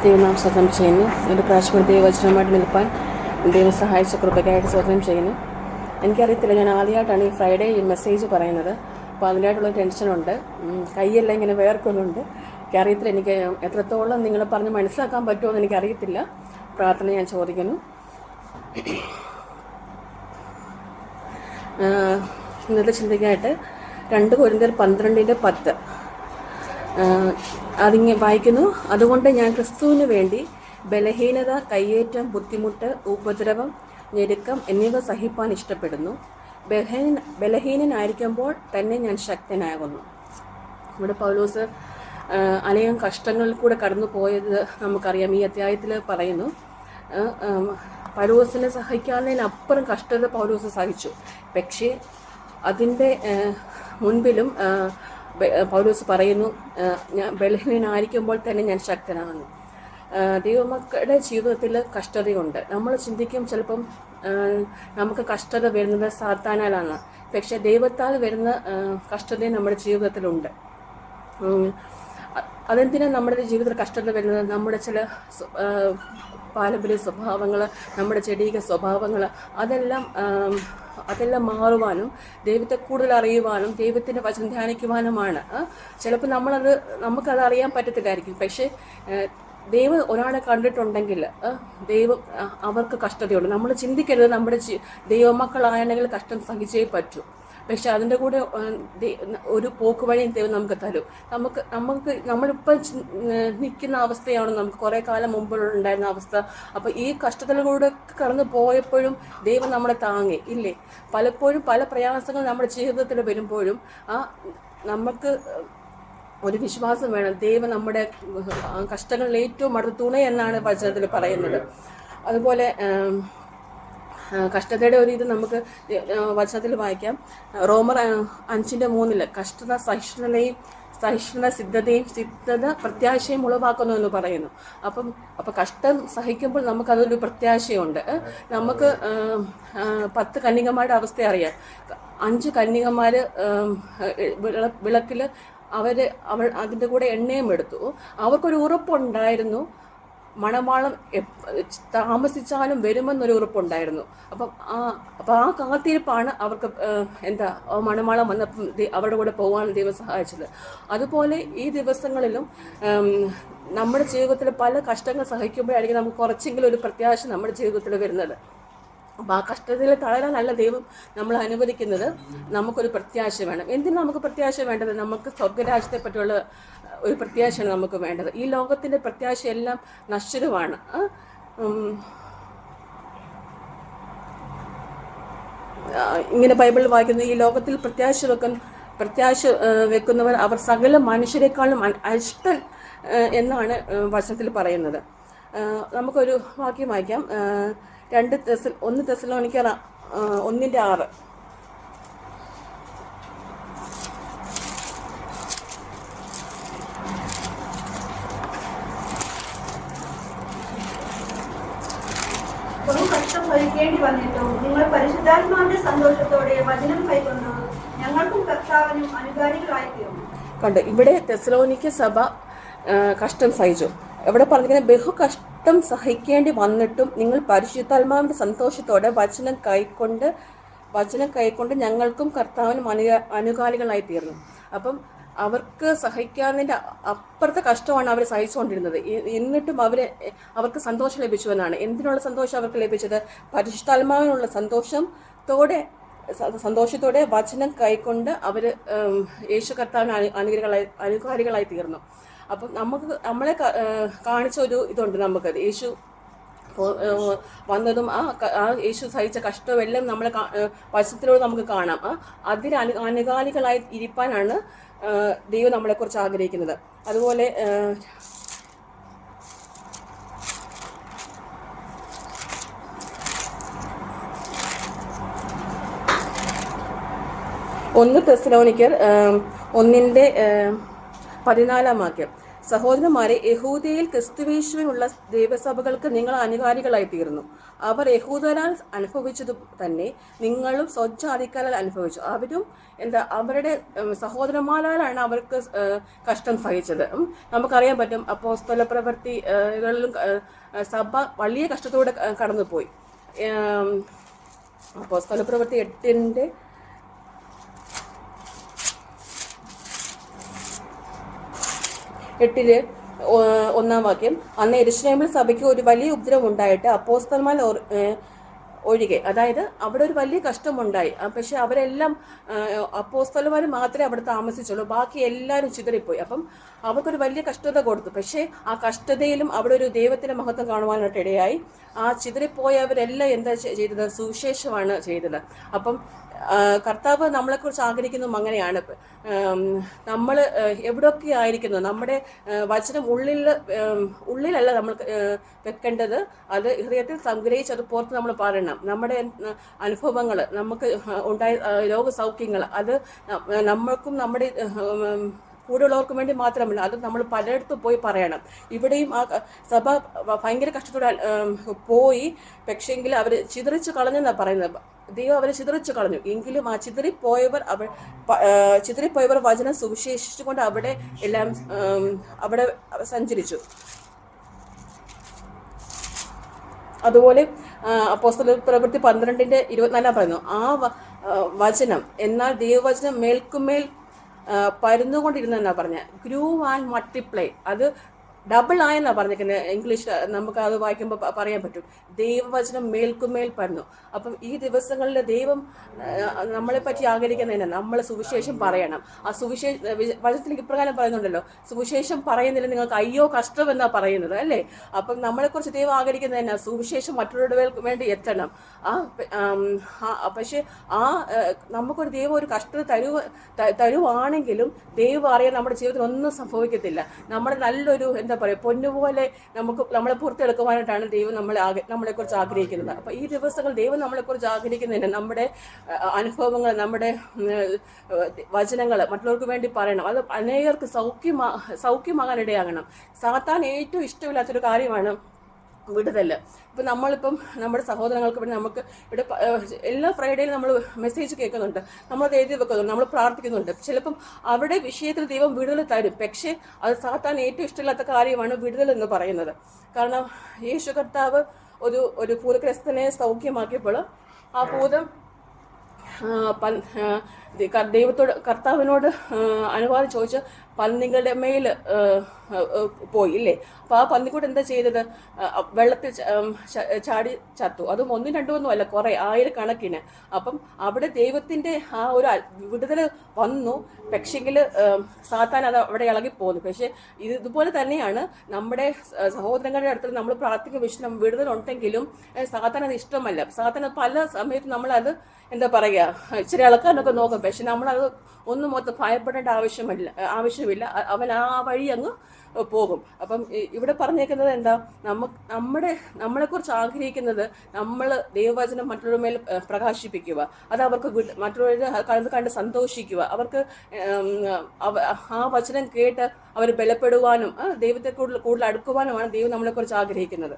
ദൈവനാം സ്വതന്ത്രം ചെയ്യുന്നു. എൻ്റെ പ്രാവശ്യം ദൈവവചനമായിട്ട് നിൽപ്പാൻ ദൈവം സഹായിച്ച കൃപയ്ക്കായിട്ട് സ്വതന്ത്രം ചെയ്യുന്നു. എനിക്കറിയത്തില്ല, ഞാൻ ആദ്യമായിട്ടാണ് ഈ ഫ്രൈഡേ ഈ മെസ്സേജ് പറയുന്നത്. അപ്പോൾ അതിനായിട്ടുള്ള ടെൻഷനുണ്ട്, കൈയെല്ലാം ഇങ്ങനെ വേർക്കുന്നുണ്ട്. എനിക്കറിയത്തില്ല എനിക്ക് എത്രത്തോളം നിങ്ങൾ പറഞ്ഞ് മനസ്സിലാക്കാൻ പറ്റുമോ എന്ന് എനിക്കറിയത്തില്ല. പ്രാർത്ഥന ഞാൻ ചോദിക്കുന്നു. ഇന്നത്തെ ചിന്തയ്ക്കായിട്ട് 2 കൊരിന്ത്യർ 12:10 അതിങ്ങനെ വായിക്കുന്നു. അതുകൊണ്ട് ഞാൻ ക്രിസ്തുവിന് വേണ്ടി ബലഹീനത, കയ്യേറ്റം, ബുദ്ധിമുട്ട്, ഉപദ്രവം, ഞെരുക്കം എന്നിവ സഹിപ്പാൻ ഇഷ്ടപ്പെടുന്നു. ബലഹീനനായിരിക്കുമ്പോൾ തന്നെ ഞാൻ ശക്തനാകുന്നു. ഇവിടെ പൗലോസ് അനേകം കഷ്ടങ്ങളിൽ കൂടെ കടന്നു പോയത് നമുക്കറിയാം. ഈ അധ്യായത്തിൽ പറയുന്നു, പൗലോസിനെ സഹിക്കാവുന്നതിനപ്പുറം കഷ്ടത പൗലോസ് സഹിച്ചു. പക്ഷേ അതിൻ്റെ മുൻപിലും പൗലോസ് പറയുന്നു, ഞാൻ ബലഹീനനായിരിക്കുമ്പോൾ തന്നെ ഞാൻ ശക്തനാകുന്നു. ദൈവമക്കളുടെ ജീവിതത്തിൽ കഷ്ടതയുണ്ട്. നമ്മൾ ചിന്തിക്കും ചിലപ്പം നമുക്ക് കഷ്ടത വരുന്നത് സാത്താനാലാണ്. പക്ഷേ ദൈവത്താൽ വരുന്ന കഷ്ടതയും നമ്മുടെ ജീവിതത്തിലുണ്ട്. അതെന്തിനാണ് നമ്മുടെ ജീവിതത്തിൽ കഷ്ടത വരുന്നത്? നമ്മുടെ ചില പാരമ്പര്യ സ്വഭാവങ്ങൾ, നമ്മുടെ ജഡീക സ്വഭാവങ്ങൾ, അതെല്ലാം മാറുവാനും ദൈവത്തെ കൂടുതൽ അറിയുവാനും ദൈവത്തിൻ്റെ വചനം ധ്യാനിക്കുവാനുമാണ്. ചിലപ്പോൾ നമുക്കത് അറിയാൻ പറ്റത്തില്ലായിരിക്കും. പക്ഷേ ദൈവം ഒരാളെ കണ്ടിട്ടുണ്ടെങ്കിൽ ദൈവം അവർക്ക് കഷ്ടതയുണ്ട്. നമ്മൾ ചിന്തിക്കരുത് നമ്മുടെ ദൈവമക്കളാണെങ്കിൽ കഷ്ടം സഹിച്ചേ പറ്റൂ. പക്ഷെ അതിൻ്റെ കൂടെ ഒരു പോക്ക് വഴിയും ദൈവം നമുക്ക് തരും. നമ്മളിപ്പോൾ നിൽക്കുന്ന അവസ്ഥയാണ് നമുക്ക് കുറേ കാലം മുമ്പുണ്ടായിരുന്ന അവസ്ഥ. അപ്പോൾ ഈ കഷ്ടത്തിലൂടെ കടന്നു പോയപ്പോഴും ദൈവം നമ്മളെ താങ്ങി ഇല്ലേ? പലപ്പോഴും പല പ്രയാസങ്ങൾ നമ്മുടെ ജീവിതത്തിൽ വരുമ്പോഴും നമുക്ക് ഒരു വിശ്വാസം വേണം. ദൈവം നമ്മുടെ കഷ്ടങ്ങളിൽ ഏറ്റവും അടുത്ത തുണ എന്നാണ് വചനത്തിൽ പറയുന്നത്. അതുപോലെ കഷ്ടതയുടെ ഒരു ഇത് നമുക്ക് വചനത്തിൽ വായിക്കാം. റോമർ 5:3 കഷ്ടത സഹിഷ്ണുത സിദ്ധത പ്രത്യാശയും ഉളവാക്കുന്നു എന്ന് പറയുന്നു. അപ്പം കഷ്ടം സഹിക്കുമ്പോൾ നമുക്കതൊരു പ്രത്യാശയുണ്ട്. നമുക്ക് 10 കന്യകമാരുടെ അവസ്ഥ അറിയാം. 5 കന്യകമാർ വിളക്കിൽ അവൾ അതിൻ്റെ കൂടെ എണ്ണയും എടുത്തു. അവർക്കൊരു ഉറപ്പുണ്ടായിരുന്നു, മണവാളം താമസിച്ചാലും വരുമെന്നൊരു ഉറപ്പുണ്ടായിരുന്നു. അപ്പം ആ കാത്തിരിപ്പാണ് അവർക്ക് മണവാളം വന്നപ്പം അവരുടെ കൂടെ പോകാൻ ദൈവം സഹായിച്ചത്. അതുപോലെ ഈ ദിവസങ്ങളിലും നമ്മുടെ ജീവിതത്തിൽ പല കഷ്ടങ്ങൾ സഹിക്കുമ്പോഴായിരിക്കും നമുക്ക് കുറച്ചെങ്കിലും ഒരു പ്രത്യാശ നമ്മുടെ ജീവിതത്തിൽ വരുന്നത്. അപ്പോൾ ആ കഷ്ടതയിൽ തളരാനല്ല ദൈവം നമ്മൾ അനുവദിക്കുന്നത്. നമുക്കൊരു പ്രത്യാശ വേണം. എന്തിനാണ് നമുക്ക് പ്രത്യാശ വേണ്ടത്? നമുക്ക് സ്വർഗരാജ്യത്തെ പറ്റിയുള്ള ഒരു പ്രത്യാശയാണ് നമുക്ക് വേണ്ടത്. ഈ ലോകത്തിൻ്റെ പ്രത്യാശയെല്ലാം നശ്വരമാണ്. ഇങ്ങനെ ബൈബിളിൽ വായിക്കുന്നത്, ഈ ലോകത്തിൽ പ്രത്യാശ വെക്കുന്നവർ അവർ സകല മനുഷ്യരെക്കാളും അരിഷ്ടൻ എന്നാണ് വചനത്തിൽ പറയുന്നത്. നമുക്കൊരു വാക്യം വായിക്കാം. 1 തെസ്സലോനിക്കർ 1:6. കഷ്ടം സഹിക്കേണ്ടി വന്നിട്ടും നിങ്ങൾ പരിശുദ്ധാത്മാവിന്റെ സന്തോഷത്തോടെ വചനം കൈക്കൊണ്ടു ഞങ്ങൾക്കും കർത്താവിനും അനുകാരികളായി തീർന്നു. കണ്ട് ഇവിടെ തെസ്സലോനിക്ക സഭ കഷ്ടം സഹിച്ചു. എവിടെ പറഞ്ഞിരിക്കുന്നത്? ബഹുകഷ്ടം സഹിക്കേണ്ടി വന്നിട്ടും നിങ്ങൾ പരിശുദ്ധാത്മാവിന്റെ സന്തോഷത്തോടെ വചനം കൈക്കൊണ്ട് ഞങ്ങൾക്കും കർത്താവിനും അനുകാലികളായി തീർന്നു. അപ്പം അവർക്ക് സഹിക്കാതിൻ്റെ അപ്പുറത്തെ കഷ്ടമാണ് അവർ സഹിച്ചുകൊണ്ടിരുന്നത്. എന്നിട്ടും അവർക്ക് സന്തോഷം ലഭിച്ചു എന്നാണ്. എന്തിനുള്ള സന്തോഷം അവർക്ക് ലഭിച്ചത്? പരിശുദ്ധാത്മാവിനുള്ള സന്തോഷത്തോടെ വചനം കൈക്കൊണ്ട് അവർ യേശു കർത്താവിന് അനുകാരികളായി തീർന്നു. അപ്പം നമ്മളെ കാണിച്ച ഒരു ഇതുണ്ട്. നമുക്കത് യേശു വന്നതും ആ യേശു സഹിച്ച കഷ്ടവും എല്ലാം നമ്മളെ വചനത്തിലൂടെ നമുക്ക് കാണാം. അതിന് അനുകാലികളായി ഇരിപ്പാനാണ് ദൈവം നമ്മളെക്കുറിച്ച് ആഗ്രഹിക്കുന്നത്. അതുപോലെ ഒന്ന് തെസ്സലോനിക്കർ 1:14 സഹോദരന്മാരെ, യഹൂദയിൽ ക്രിസ്തുവേശുവിനുള്ള ദൈവസഭകൾക്ക് നിങ്ങൾ അനുകാരികളായി തീർന്നു. അവർ യഹൂദരാൽ അനുഭവിച്ചതു തന്നെ നിങ്ങളും സ്വജാതിക്കാരാൽ അനുഭവിച്ചു. അവരും അവരുടെ സഹോദരന്മാരാലാണ് അവർക്ക് കഷ്ടം സഹിച്ചത്. നമുക്കറിയാൻ പറ്റും, അപ്പോസ്തല പ്രവൃത്തികളിലും സഭ വലിയ കഷ്ടത്തോടെ കടന്നുപോയി. അപ്പോസ്തല പ്രവൃത്തി 8 1-ാം വാക്യം. അന്ന് യെരൂശലേമിൽ സഭയ്ക്ക് ഒരു വലിയ ഉപദ്രവം ഉണ്ടായിട്ട് അപ്പോസ്തലന്മാർ ഒഴികെ, അതായത് അവിടെ ഒരു വലിയ കഷ്ടമുണ്ടായി. പക്ഷെ അവരെല്ലാം അപ്പോസ്തലന്മാർ മാത്രമേ അവിടെ താമസിച്ചുള്ളൂ, ബാക്കി എല്ലാവരും ചിതറിപ്പോയി. അപ്പം അവർക്കൊരു വലിയ കഷ്ടത കൊടുത്തു. പക്ഷേ ആ കഷ്ടതയിലും അവിടെ ഒരു ദൈവത്തിന്റെ മഹത്വം കാണുവാനായിട്ട് ഇടയായി. ആ ചിതറിപ്പോയവരെല്ലാം എന്താ ചെയ്തത്? സുവിശേഷമാണ് ചെയ്തത്. അപ്പം കർത്താവ് നമ്മളെക്കുറിച്ച് ആഗ്രഹിക്കുന്നതും അങ്ങനെയാണ്. നമ്മൾ എവിടെയൊക്കെ ആയിരിക്കുന്നു, നമ്മുടെ വചനം ഉള്ളിലല്ല നമ്മൾ വെക്കേണ്ടത്, അത് ഹൃദയത്തിൽ സംഗ്രഹിച്ച് അത് പുറത്ത് നമ്മൾ പറയണം. നമ്മുടെ അനുഭവങ്ങൾ, നമുക്ക് ഉണ്ടായ രോഗസൗഖ്യങ്ങൾ, അത് നമ്മൾക്കും നമ്മുടെ കൂടെയുള്ളവർക്കും വേണ്ടി മാത്രമല്ല, അത് നമ്മൾ പലയിടത്തും പോയി പറയണം. ഇവിടെയും ആ സഭ ഭയങ്കര കഷ്ടത്തോടെ പോയി. പക്ഷേങ്കിൽ അവർ ചിതറിച്ച് കളഞ്ഞെന്നാണ് പറയുന്നത്. ദൈവം അവരെ ചിതറിച്ചു കളഞ്ഞു. എങ്കിലും ആ ചിതറിപ്പോയവർ വചനം സുവിശേഷിച്ചുകൊണ്ട് അവിടെ എല്ലാം അവിടെ സഞ്ചരിച്ചു. അതുപോലെ അപ്പോസ്തല പ്രവൃത്തി 12:24 പറയുന്നു, ആ വചനം എന്നാൽ ദൈവവചനം മേൽക്കുമേൽ പരന്നുകൊണ്ടിരുന്നെന്നാ പറഞ്ഞ. ഗ്രൂ ആൻഡ് മൾട്ടിപ്ലൈ, അത് ഡബിൾ ആയെന്നാ പറഞ്ഞിരിക്കുന്നത്. ഇംഗ്ലീഷ് നമുക്ക് അത് വായിക്കുമ്പോൾ പറയാൻ പറ്റും. ദൈവവചനം മേൽക്കുമേൽ പരന്നു. അപ്പം ഈ ദിവസങ്ങളിൽ ദൈവം നമ്മളെ പറ്റി ആഗ്രഹിക്കുന്നതിന് നമ്മൾ സുവിശേഷം പറയണം. ആ വചനത്തിൽ ഇപ്രകാരം പറയുന്നുണ്ടല്ലോ, സുവിശേഷം പറയുന്നില്ല നിങ്ങൾക്ക് അയ്യോ കഷ്ടം എന്നാ പറയുന്നത്, അല്ലേ? അപ്പം നമ്മളെക്കുറിച്ച് ദൈവം ആഗ്രഹിക്കുന്നതിനാ സുവിശേഷം മറ്റുള്ളവർക്ക് വേണ്ടി എത്തണം. പക്ഷെ നമുക്കൊരു ദൈവം ഒരു കഷ്ടത തരുവാണെങ്കിലും ദൈവം അറിയാൻ നമ്മുടെ ജീവിതത്തിൽ ഒന്നും സംഭവിക്കത്തില്ല. നമ്മുടെ നല്ലൊരു പൊന്നുപോലെ നമ്മളെ പുറത്തെടുക്കുവാനായിട്ടാണ് ദൈവം നമ്മളെക്കുറിച്ച് ആഗ്രഹിക്കുന്നത്. അപ്പൊ ഈ ദിവസങ്ങൾ ദൈവം നമ്മളെക്കുറിച്ച് ആഗ്രഹിക്കുന്നതിന് നമ്മുടെ അനുഭവങ്ങൾ, നമ്മുടെ വചനങ്ങൾ മറ്റുള്ളവർക്ക് വേണ്ടി പറയണം. അത് അനേകർക്ക് സൗഖ്യമാകാൻ ഇടയാകണം. സാത്താൻ ഏറ്റവും ഇഷ്ടമില്ലാത്തൊരു കാര്യമാണ് വിടുതല്. ഇപ്പം നമ്മളിപ്പം നമ്മുടെ സഹോദരങ്ങൾക്ക് വേണ്ടി നമുക്ക് ഇവിടെ എല്ലാ ഫ്രൈഡേയിലും നമ്മൾ മെസ്സേജ് കേൾക്കുന്നുണ്ട്, നമ്മളത് എഴുതി വെക്കുന്നുണ്ട്, നമ്മൾ പ്രാർത്ഥിക്കുന്നുണ്ട്. ചിലപ്പം അവിടെ വിഷയത്തിൽ ദൈവം വിടുതൽ തരും. പക്ഷേ അത് സാത്താൻ ഏറ്റവും ഇഷ്ടമില്ലാത്ത കാര്യമാണ് വിടുതൽ എന്ന് പറയുന്നത്. കാരണം യേശു കർത്താവ് ഒരു ഭൂതഗ്രസ്തനെ സൗഖ്യമാക്കിയപ്പോൾ ആ ഭൂതം കർത്താവിനോട് അനുവാദം ചോദിച്ച് പന്നികളുടെ മേൽ പോയി, ഇല്ലേ? അപ്പോൾ ആ പന്നിക്കൂട് എന്താ ചെയ്തത്? വെള്ളത്തിൽ ചാടി ചത്തു. അതും 1-2 അല്ല, കുറേ ആയിരക്കണക്കിന്. അപ്പം അവിടെ ദൈവത്തിന്റെ ആ ഒരു വിടുതൽ വന്നു. പക്ഷെങ്കിൽ സാത്താൻ അത് അവിടെ ഇളകിപ്പോന്നു. പക്ഷെ ഇതുപോലെ തന്നെയാണ് നമ്മുടെ സഹോദരങ്ങളുടെ അടുത്ത് നമ്മൾ പ്രാർത്ഥിക്കുന്ന വിഷയം വിടുതലുണ്ടെങ്കിലും സാത്താൻ അത് ഇഷ്ടമല്ല. സാത്താൻ പല സമയത്തും നമ്മളത് എന്താ പറയുക, ഇച്ചിരി ഇളക്കാനൊക്കെ നോക്കും. പക്ഷെ നമ്മളത് ഒന്നും മൊത്തം ഭയപ്പെടേണ്ട ആവശ്യമില്ല. അവൻ ആ വഴി അങ്ങ് പോകും. അപ്പം ഇവിടെ പറഞ്ഞേക്കുന്നത് എന്താ? നമ്മളെക്കുറിച്ച് ആഗ്രഹിക്കുന്നത് നമ്മൾ ദൈവവചനം മറ്റുള്ളവരുടെ മേൽ പ്രകാശിപ്പിക്കുക, അത് അവർക്ക് മറ്റുള്ളവർ കണ്ട് സന്തോഷിക്കുക, അവർക്ക് ആ വചനം കേട്ട് അവർ ബലപ്പെടുവാനും ദൈവത്തെ കൂടുതൽ അടുക്കുവാനുമാണ് ദൈവം നമ്മളെക്കുറിച്ച് ആഗ്രഹിക്കുന്നത്.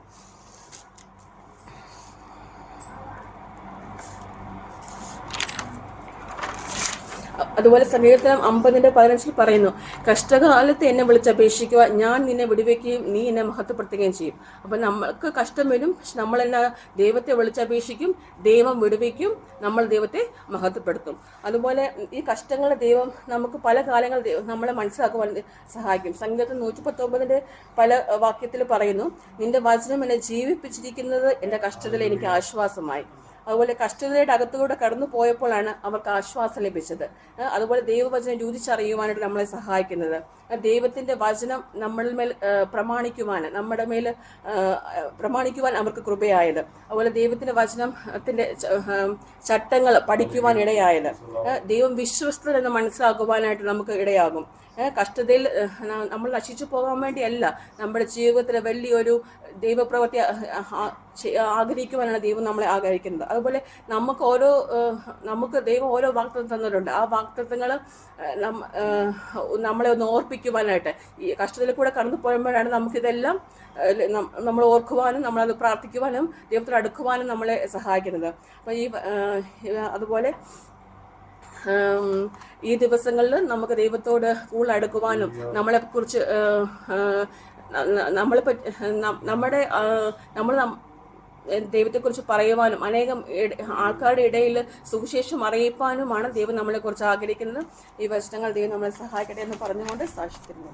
അതുപോലെ സങ്കീർത്തനം 50:15 പറയുന്നു, കഷ്ടകാലത്ത് എന്നെ വിളിച്ചപേക്ഷിക്കുക, ഞാൻ നിന്നെ വിടുവിക്കുകയും നീ എന്നെ മഹത്വപ്പെടുത്തുകയും ചെയ്യും. അപ്പം നമ്മൾക്ക് കഷ്ടം വരും, പക്ഷെ നമ്മളെന്നാ ദൈവത്തെ വിളിച്ചപേക്ഷിക്കും, ദൈവം വിടുവിക്കും, നമ്മൾ ദൈവത്തെ മഹത്വപ്പെടുത്തും. അതുപോലെ ഈ കഷ്ടങ്ങളെ ദൈവം നമുക്ക് പല കാലങ്ങൾ നമ്മളെ മനസ്സിലാക്കുവാൻ സഹായിക്കും. സങ്കീർത്തനം 119 പല വാക്യത്തിൽ പറയുന്നു, നിന്റെ വചനം എന്നെ ജീവിപ്പിച്ചിരിക്കുന്നത് എൻ്റെ കഷ്ടതയിൽ എനിക്ക് ആശ്വാസമായി. അതുപോലെ കഷ്ടതയുടെ അകത്തുകൂടെ കടന്നു പോയപ്പോഴാണ് അവർക്ക് ആശ്വാസം ലഭിച്ചത്. അതുപോലെ ദൈവവചനം രുചിച്ചറിയുവാനായിട്ട് നമ്മളെ സഹായിക്കുന്നത്, ദൈവത്തിന്റെ വചനം നമ്മളിൽ മേൽ നമ്മുടെ മേൽ പ്രമാണിക്കുവാൻ അവർക്ക് കൃപയായത്. അതുപോലെ ദൈവത്തിന്റെ വചനത്തിന്റെ ചട്ടങ്ങൾ പഠിക്കുവാൻ ഇടയായത്, ദൈവം വിശ്വസ്തരെന്ന് മനസ്സിലാക്കുവാനായിട്ട് നമുക്ക് ഇടയാകും. കഷ്ടതയിൽ നമ്മൾ നശിച്ചു പോകാൻ വേണ്ടിയല്ല, നമ്മുടെ ജീവിതത്തിൽ വലിയൊരു ദൈവപ്രവൃത്തി ആഗ്രഹിക്കുവാനാണ് ദൈവം നമ്മളെ ആഗ്രഹിക്കുന്നത്. അതുപോലെ നമുക്ക് ദൈവം ഓരോ വാഗ്ദത്തം തന്നിട്ടുണ്ട്. ആ വാഗ്ദത്തങ്ങൾ നമ്മളെ ഒന്ന് ഓർപ്പിക്കുവാനായിട്ട്, ഈ കഷ്ടതയിൽ കൂടെ കടന്നു പോയപ്പോഴാണ് നമുക്കിതെല്ലാം നമ്മൾ ഓർക്കുവാനും നമ്മളത് പ്രാർത്ഥിക്കുവാനും ദൈവത്തോട് അടുക്കുവാനും നമ്മളെ സഹായിക്കുന്നത്. അപ്പോൾ അതുപോലെ ഈ ദിവസങ്ങളിൽ നമുക്ക് ദൈവത്തോട് കൂടുതൽ അടുക്കുവാനും നമ്മളെക്കുറിച്ച് നമ്മൾ ദൈവത്തെക്കുറിച്ച് പറയുവാനും അനേകം ആൾക്കാരുടെ ഇടയിൽ സുവിശേഷം അറിയിപ്പാനുമാണ് ദൈവം നമ്മളെക്കുറിച്ച് ആഗ്രഹിക്കുന്നത്. ഈ വചനങ്ങൾ ദൈവം നമ്മളെ സഹായിക്കട്ടെ എന്ന് പറഞ്ഞുകൊണ്ട് സാക്ഷിക്കുന്നു.